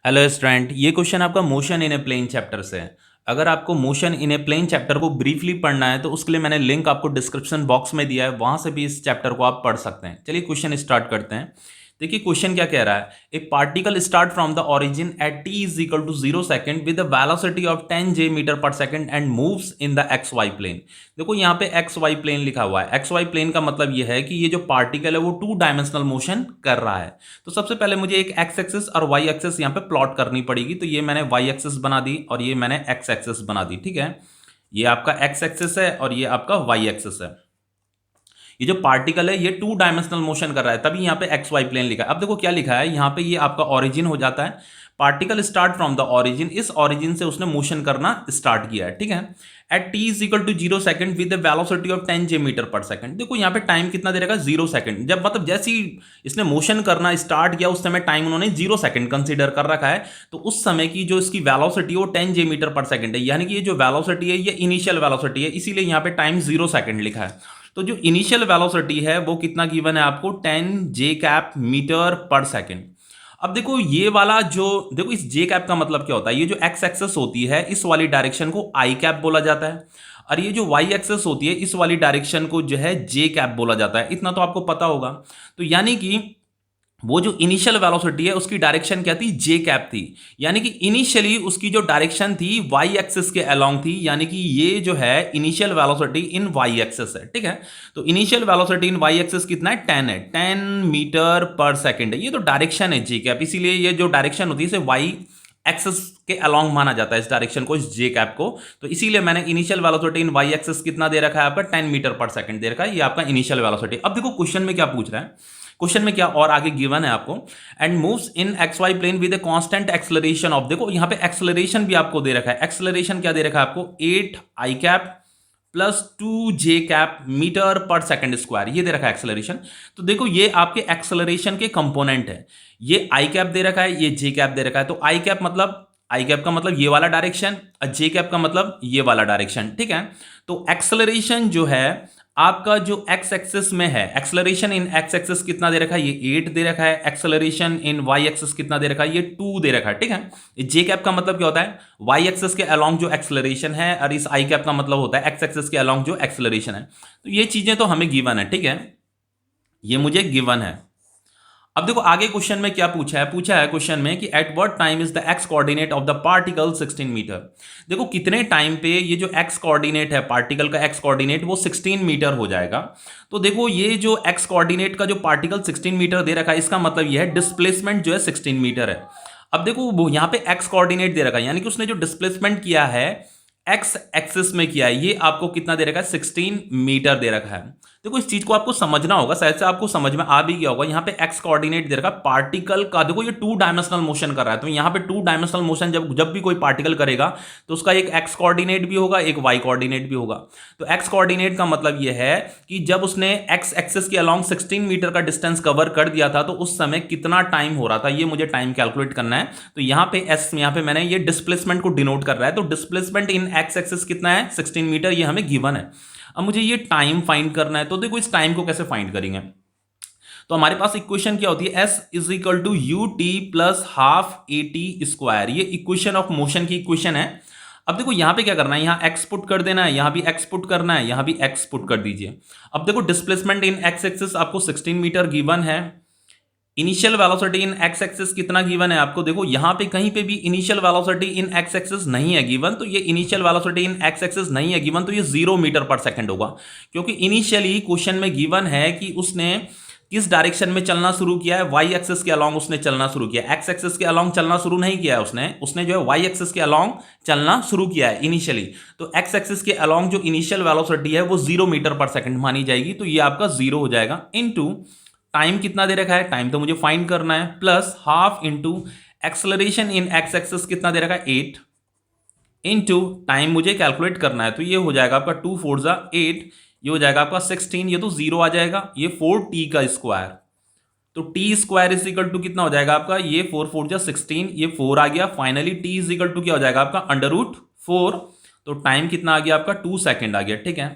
Hello student, ये question आपका motion in a plane chapter से है। अगर आपको motion in a plane chapter को ब्रीफली पढ़ना है तो उसके लिए मैंने लिंक आपको डिस्क्रिप्शन बॉक्स में दिया है, वहां से भी इस चैप्टर को आप पढ़ सकते हैं। चलिए क्वेश्चन स्टार्ट करते हैं। देखिए क्वेश्चन क्या कह रहा है। A particle start from the origin at t is equal to 0 second with velocity of 10 j metre पर second and moves in the X Y plane. देखो यहाँ पे एक्स वाई प्लेन लिखा हुआ है। एक्स वाई प्लेन का मतलब ये है कि ये जो पार्टिकल है वो 2 डायमेंशनल मोशन कर रहा है। तो सबसे पहले मुझे एक एक्स एक्सिस और वाई एक्सिस यहाँ पे प्लॉट करनी पड़ेगी। तो ये मैंने वाई एक्सिस बना दी और ये मैंने एक्स एक्सिस बना दी। ठीक है, ये आपका एक्स एक्सिस है और ये आपका वाई एक्सिस है। ये जो पार्टिकल है ये 2 डायमेंशनल मोशन कर रहा है, तभी यहाँ पे एक्स वाई प्लेन लिखा है। अब देखो क्या लिखा है यहाँ पे, ये आपका ओरिजिन हो जाता है। Particle start from the origin, इस ओरिजिन से उसने मोशन करना स्टार्ट किया है। ठीक है, at t is equal to 0 second with velocity of 10 j metre पर सेकेंड। देखो यहाँ पे टाइम कितना दे रखा है, 0 सेकेंड। जब मतलब जैसे ही इसने मोशन करना स्टार्ट किया उस समय टाइम उन्होंने 0 सेकेंड कंसीडर कर रखा है। तो उस समय की जो इसकी वेलोसिटी है वो 10 j मीटर पर सेकेंड है, यानी कि ये जो वेलोसिटी है ये इनिशियल वेलोसिटी है, इसीलिए यहाँ पे टाइम 0 सेकेंड लिखा है। तो जो इनिशियल वेलोसिटी है वो कितना गिवन है आपको, 10 j कैप मीटर पर सेकेंड। अब देखो ये वाला जो, देखो इस j कैप का मतलब क्या होता है, ये जो x एक्सेस होती है इस वाली डायरेक्शन को i कैप बोला जाता है, और ये जो y एक्सेस होती है इस वाली डायरेक्शन को जो है j कैप बोला जाता है। इतना तो आपको पता होगा। तो यानी कि वो जो इनिशियल वेलोसिटी है उसकी डायरेक्शन क्या थी, जे कैप थी। यानी कि इनिशियली उसकी जो डायरेक्शन थी वाई एक्सिस के अलोंग थी, यानी कि ये जो है initial velocity in Y axis है। ठीक है, तो initial velocity in Y axis कितना है, 10 है, 10 मीटर पर सेकेंड है। ये तो डायरेक्शन है जे कैप, इसीलिए ये जो डायरेक्शन होती है इसे वाई एक्सिस के अलोंग माना जाता है, इस डायरेक्शन को, इस जे कैप को। तो इसीलिए मैंने initial velocity in Y axis कितना दे रखा है आपका, 10 मीटर पर सेकंड दे रखा है, ये आपका इनिशियल वेलोसिटी। अब देखो क्वेश्चन में क्या पूछ रहा है, क्वेश्चन में क्या और आगे गिवन है आपको, and moves in X Y plane with a constant acceleration of, देखो यहां पे एक्सेलरेशन भी आपको दे रखा है। एक्सेलरेशन क्या दे रखा है आपको, 8 आई कैप प्लस 2 जे कैप मीटर पर सेकंड स्क्वायर, ये दे रखा है एक्सेलरेशन। तो देखो ये आपके एक्सेलरेशन के कंपोनेंट है, ये आई कैप दे रखा है, ये जे कैप दे रखा है। तो आई कैप मतलब, आई कैप का मतलब ये वाला डायरेक्शन और जे कैप का मतलब ये वाला डायरेक्शन। ठीक है, तो एक्सेलरेशन जो है आपका जो एक्स एक्सिस में है, एक्सेलरेशन इन एक्स एक्सिस कितना दे रखा है, ये 8 दे रखा है। एक्सेलरेशन इन वाई एक्सिस कितना दे रखा है, ये 2 दे रखा है। ठीक है, जे कैप का मतलब क्या होता है, वाई एक्सिस के अलोंग जो एक्सेलरेशन है, और इस आई कैप का मतलब होता है एक्स एक्सिस के अलोंग जो एक्सेलरेशन है। तो ये चीजें तो हमें गिवन है। ठीक है, ये मुझे गिवन है। अब देखो आगे क्वेश्चन में क्या पूछा है क्वेश्चन में कि at what time is the X coordinate of the particle 16 metre. देखो कितने टाइम पे ये जो एक्स कोऑर्डिनेट है, पार्टिकल का एक्स कोऑर्डिनेट वो 16 मीटर हो जाएगा। तो देखो ये जो एक्स कोऑर्डिनेट का जो पार्टिकल 16 मीटर दे रखा है, इसका मतलब ये है डिस्प्लेसमेंट जो है 16 मीटर है। अब देखो वो यहाँ पे एक्स कोऑर्डिनेट दे रखा है, यानी कि उसने जो डिस्प्लेसमेंट किया है एक्स एक्सिस में किया है, ये आपको कितना दे रखा है, 16 मीटर दे रखा है। देखो इस चीज को आपको समझना होगा, शायद से आपको समझ में आ भी गया होगा। यहाँ पे एक्स कोऑर्डिनेट दे रखा है पार्टिकल का, देखो ये 2 डायमेंशनल मोशन कर रहा है। तो यहाँ पे 2 डायमेंशनल मोशन जब जब भी कोई पार्टिकल करेगा तो उसका एक एक्स कोऑर्डिनेट भी होगा, एक वाई कोऑर्डिनेट भी होगा। तो एक्स कोऑर्डिनेट का मतलब ये है कि जब उसने एक्स एक्सिस के अलोंग 16 मीटर का डिस्टेंस कवर कर दिया था तो उस समय कितना टाइम हो रहा था, ये मुझे टाइम कैलकुलेट करना है। तो यहाँ पे एस, यहाँ पे मैंने ये डिस्प्लेसमेंट को डिनोट कर रहा है। तो डिस्प्लेसमेंट इन एक्स एक्सिस कितना है, 16 मीटर, ये हमें गिवन है। अब मुझे ये टाइम फाइंड करना है। तो देखो इस टाइम को कैसे फाइंड करेंगे, तो हमारे पास इक्वेशन क्या होती है, S is equal to U T plus half A T square, ये इक्वेशन ऑफ मोशन की इक्वेशन है। अब देखो यहां पे क्या करना है, यहां एक्स पुट कर देना है, यहां भी एक्स पुट करना है, यहां भी एक्स पुट कर दीजिए। अब देखो डिस्प्लेसमेंट इन एक्स एक्सिस आपको 16 मीटर गिवन है। Initial velocity in X axis कितना गिवन है आपको, देखो यहां पे कहीं पे भी initial velocity in X axis नहीं है गिवन, तो ये initial velocity in X axis नहीं है गिवन, तो ये 0 मीटर पर सेकंड होगा। क्योंकि इनिशियली क्वेश्चन में गिवन है कि उसने किस डायरेक्शन में चलना शुरू किया है, वाई एक्सिस के अलोंग उसने चलना शुरू किया, एक्स एक्सिस के अलोंग चलना शुरू नहीं किया है उसने जो है वाई एक्सिस के अलोंग चलना शुरू किया है इनिशियली। तो एक्स एक्सिस के अलोंग जो इनिशियल वेलोसिटी है वो 0 मीटर पर सेकंड मानी जाएगी, तो ये आपका 0 हो जाएगा। इनटू टाइम कितना दे रखा है, टाइम तो मुझे फाइंड करना है, plus half into acceleration in X axis कितना दे रखा है, 8 इंटू टाइम मुझे कैलकुलेट करना है। तो ये हो जाएगा आपका 2 4 जा 8, ये हो जाएगा आपका 16, ये तो 0 आ जाएगा, ये 4t का स्क्वायर। तो T square is equal to कितना हो जाएगा आपका, ये 4 4 जा 16, ये 4 आ गया। Finally T is equal to क्या हो जाएगा आपका, अंडर रूट 4। तो टाइम कितना आ गया आपका, 2 सेकेंड आ गया। ठीक है,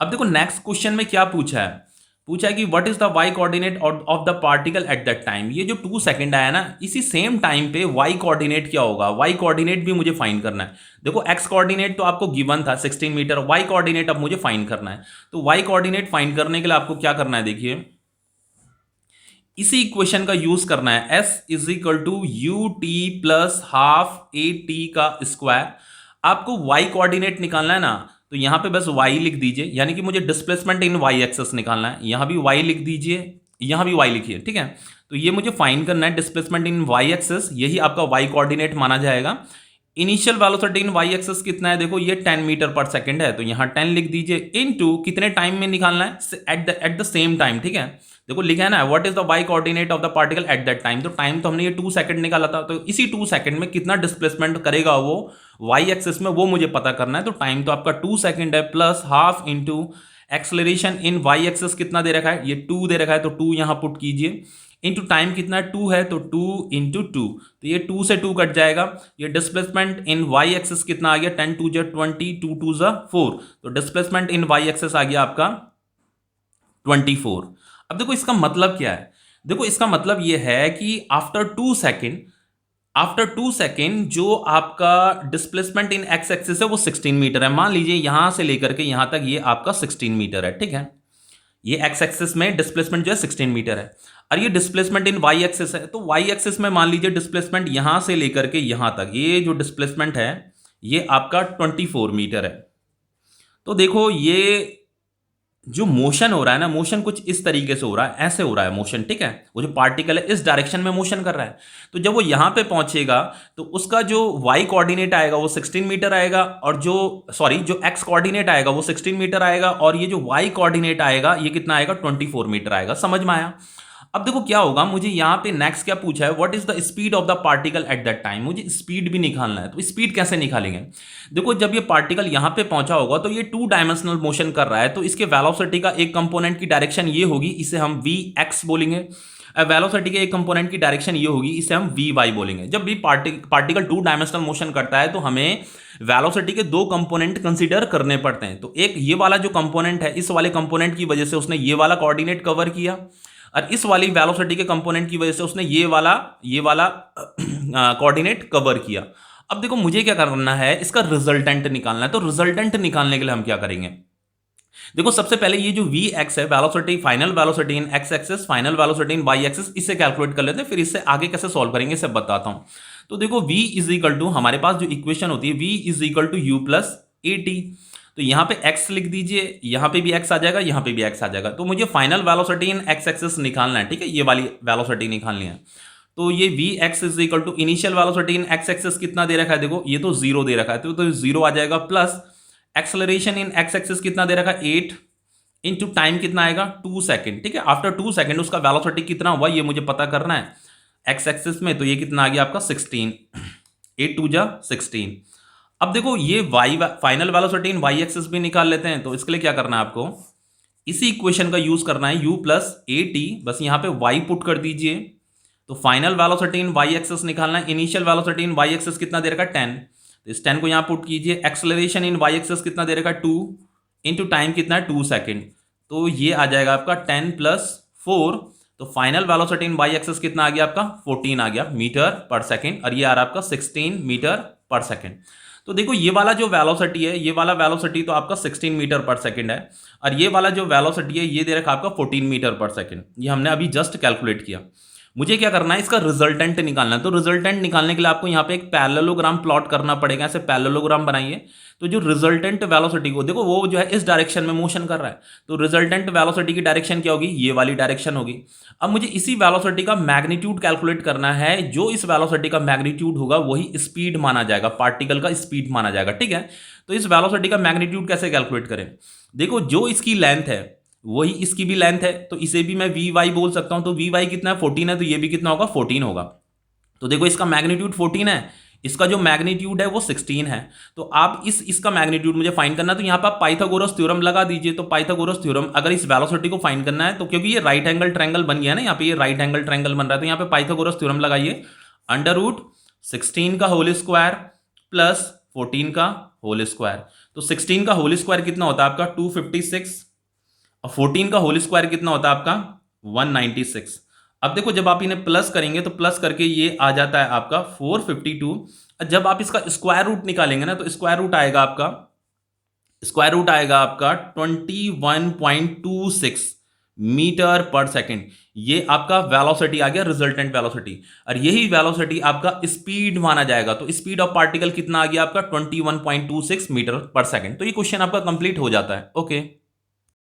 अब देखो नेक्स्ट क्वेश्चन में क्या पूछा है, पूछा है कि what is the Y coordinate of the particle at that time. ये जो 2 सेकंड आया ना, इसी सेम टाइम पे वाई कोऑर्डिनेट क्या होगा, वाई कोऑर्डिनेट भी मुझे फाइंड करना है। देखो एक्स कोऑर्डिनेट तो आपको गिवन था 16 मीटर, वाई कोऑर्डिनेट अब मुझे फाइंड करना है। तो वाई कोऑर्डिनेट फाइंड करने के लिए आपको क्या करना है, देखिए इसी इक्वेशन का यूज करना है, s is equal to U T plus half A T का स्क्वायर। आपको y कोऑर्डिनेट निकालना है ना, तो यहां पे बस y लिख दीजिए, यानी कि मुझे डिस्प्लेसमेंट इन y एक्सेस निकालना है। यहां भी y लिख दीजिए, यहां भी y लिखिए, ठीक है। तो ये मुझे फाइंड करना है डिस्प्लेसमेंट इन y एक्सेस, यही आपका y कोऑर्डिनेट माना जाएगा। Initial velocity in y axis कितना है, देखो ये 10 मीटर पर सेकंड है, तो यहां 10 लिख दीजिए, इनटू कितने टाइम में निकालना है, एट द सेम टाइम, ठीक है। देखो लिखा है ना what is the Y coordinate of the particle at that time, तो टाइम तो हमने ये 2 सेकंड निकाला था, तो इसी 2 सेकंड में कितना डिस्प्लेसमेंट करेगा वो वाई एक्सिस में, वो मुझे पता करना है। तो टाइम तो आपका 2 सेकंड है, प्लस हाफ इंटू एक्सलेरेशन इन वाई एक्सिस कितना दे रखा है, ये 2 दे रखा है, तो 2 यहां पुट कीजिए, इंटू टाइम कितना है 2 है, तो 2 इंटू 2, तो ये 2 से 2 कट जाएगा। ये डिस्प्लेसमेंट इन वाई एक्सिस कितना आ गया, 10 2 जा 20, 2 2 जा 4, तो डिस्प्लेसमेंट इन वाई एक्सिस आ गया आपका 24। अब देखो इसका मतलब क्या है, देखो इसका मतलब यह है कि आफ्टर 2 सेकेंड जो आपका डिस्प्लेसमेंट इन एक्स एक्सिस है वो 16 मीटर है। मान लीजिए यहां से लेकर के यहां तक ये आपका 16 मीटर है, ठीक है। ये एक्स एक्सिस में डिस्प्लेसमेंट जो है 16 मीटर है, और ये डिस्प्लेसमेंट इन वाई एक्सिस है, तो वाई एक्सिस में मान लीजिए डिस्प्लेसमेंट यहां से लेकर के यहां तक ये जो डिस्प्लेसमेंट है ये आपका 24 मीटर है। तो देखो ये जो मोशन हो रहा है ना, मोशन कुछ इस तरीके से हो रहा है, ऐसे हो रहा है मोशन, ठीक है। वो जो पार्टिकल है इस डायरेक्शन में मोशन कर रहा है, तो जब वो यहां पे पहुंचेगा तो उसका जो वाई कोऑर्डिनेट आएगा वो 16 मीटर आएगा, और जो जो एक्स कोऑर्डिनेट आएगा वो 16 मीटर आएगा, और ये जो वाई कोऑर्डिनेट आएगा ये कितना आएगा, 24 मीटर आएगा। समझ में आया। अब देखो क्या होगा, मुझे यहां पे नेक्स्ट क्या पूछा है, what is the speed of the particle at that time, मुझे स्पीड भी निकालना है। तो स्पीड कैसे निकालेंगे, देखो जब ये पार्टिकल यहां पे पहुंचा होगा तो ये 2 डायमेंशनल मोशन कर रहा है, तो इसके वेलोसिटी का एक कंपोनेंट की डायरेक्शन ये होगी, इसे हम वी एक्स बोलेंगे। वेलोसिटी के एक कंपोनेंट की डायरेक्शन ये होगी, इसे हम वी वाई बोलेंगे। जब भी पार्टिकल 2 डायमेंशनल मोशन करता है तो हमें वेलोसिटी के 2 कंपोनेंट कंसीडर करने पड़ते हैं। तो एक ये वाला जो कंपोनेंट है, इस वाले कंपोनेंट की वजह से उसने ये वाला कोऑर्डिनेट कवर किया, और इस वाली वेलोसिटी के कंपोनेंट की वजह से उसने ये वाला कोऑर्डिनेट कवर किया। अब देखो मुझे क्या करना है, इसका रिजल्टेंट निकालना है। तो रिजल्टेंट निकालने के लिए हम क्या करेंगे, देखो सबसे पहले ये जो वी एक्स है, velocity, final velocity in X axis, final velocity in Y axis, इसे कैलकुलेट कर लेते हैं, फिर इससे आगे कैसे सॉल्व करेंगे सब बताता हूं। तो देखो v इज इक्वल टू, हमारे पास जो इक्वेशन होती है v is equal to U plus A T, तो यहां पे x लिख दीजिए, यहां पे भी x आ जाएगा, यहां पे भी x आ जाएगा। तो मुझे final velocity in x axis निकालना है, ठीक है, ये वाली वेलोसिटी निकालनी है। तो ये V X is equal to initial velocity in x axis कितना दे रखा है, देखो ये तो 0 दे रखा है, तो 0 आ जाएगा, plus acceleration in x axis कितना दे रखा है 8, इनटू टाइम कितना आएगा 2 सेकंड, ठीक है। आफ्टर 2 सेकंड उसका वेलोसिटी कितना हुआ ये मुझे पता करना है x एक्सिस में, तो ये कितना आ गया आपका 16, 8 2 जा 16। अब देखो ये y final velocity in y axis भी निकाल लेते हैं, तो इसके लिए क्या करना है आपको, इसी इक्वेशन का यूज करना है, u प्लस ए टी, बस यहां पे y पुट कर दीजिए। तो final velocity in y axis निकालना है, initial velocity in y axis कितना दे रखा है 10, तो इस 10 को यहां पुट कीजिए। एक्सेलरेशन इन y एक्सिस कितना दे रखा है 2, इंटू टाइम कितना है 2 सेकेंड, तो ये आ जाएगा आपका 10 प्लस 4, तो final velocity in y axis कितना आ गया आपका 14 आ गया मीटर पर सेकेंड, और ये आ रहा है आपका 16 मीटर पर सेकेंड। तो देखो ये वाला जो वेलोसिटी है, ये वाला वेलोसिटी तो आपका 16 मीटर पर सेकेंड है, और ये वाला जो वेलोसिटी है ये दे रखा आपका 14 मीटर पर सेकेंड, ये हमने अभी जस्ट कैलकुलेट किया। मुझे क्या करना है, इसका रिजल्टेंट निकालना है। तो रिजल्टेंट निकालने के लिए आपको यहाँ पे एक पैरेललोग्राम प्लॉट करना पड़ेगा, ऐसे पैरेललोग्राम बनाइए। तो जो रिजल्टेंट वेलोसिटी को देखो, वो जो है इस डायरेक्शन में मोशन कर रहा है, तो रिजल्टेंट वेलोसिटी की डायरेक्शन क्या होगी, ये वाली डायरेक्शन होगी। अब मुझे इसी वेलोसिटी का मैग्नीट्यूड कैलकुलेट करना है, जो इस वेलोसिटी का मैग्नीट्यूड होगा वही स्पीड माना जाएगा, पार्टिकल का स्पीड माना जाएगा, ठीक है। तो इस वेलोसिटी का मैग्नीट्यूड कैसे कैलकुलेट करें, देखो जो इसकी लेंथ है वही इसकी भी लेंथ है, तो इसे भी मैं वी वाई बोल सकता हूं। तो वी वाई कितना है 14 है, तो ये भी कितना होगा 14 होगा। तो देखो इसका मैग्नीट्यूड 14 है, इसका जो मैग्नीट्यूड है वो 16 है। तो आप इसका मैग्नीट्यूड मुझे फाइंड करना है, तो यहां पर आप पाइथागोरस थ्योरम लगा दीजिए। तो पाइथागोरस थ्योरम अगर इस वेलोसिटी को फाइंड करना है, तो क्योंकि ये राइट एंगल ट्रायंगल बन गया ना, यहाँ पे ये राइट एंगल ट्रायंगल बन रहा है, तो यहाँ पे पाइथागोरस थ्योरम लगाइए, अंडर रूट 16 का होल स्क्वायर प्लस 14 का होल स्क्वायर। तो 16 का होल स्क्वायर कितना होता है आपका 256, और 14 का होल स्क्वायर कितना होता है आपका 196। अब देखो जब आप इन्हें प्लस करेंगे तो प्लस करके ये आ जाता है आपका 452। जब आप इसका स्क्वायर रूट निकालेंगे ना तो स्क्वायर रूट आएगा आपका 21.26 मीटर पर सेकेंड। ये आपका वेलोसिटी आ गया, रिजल्टेंट वेलोसिटी। और यही वेलोसिटी आपका स्पीड माना जाएगा, तो स्पीड ऑफ पार्टिकल कितना आ गया आपका 21.26 मीटर पर सेकेंड। तो ये क्वेश्चन आपका कंप्लीट हो जाता है। ओके।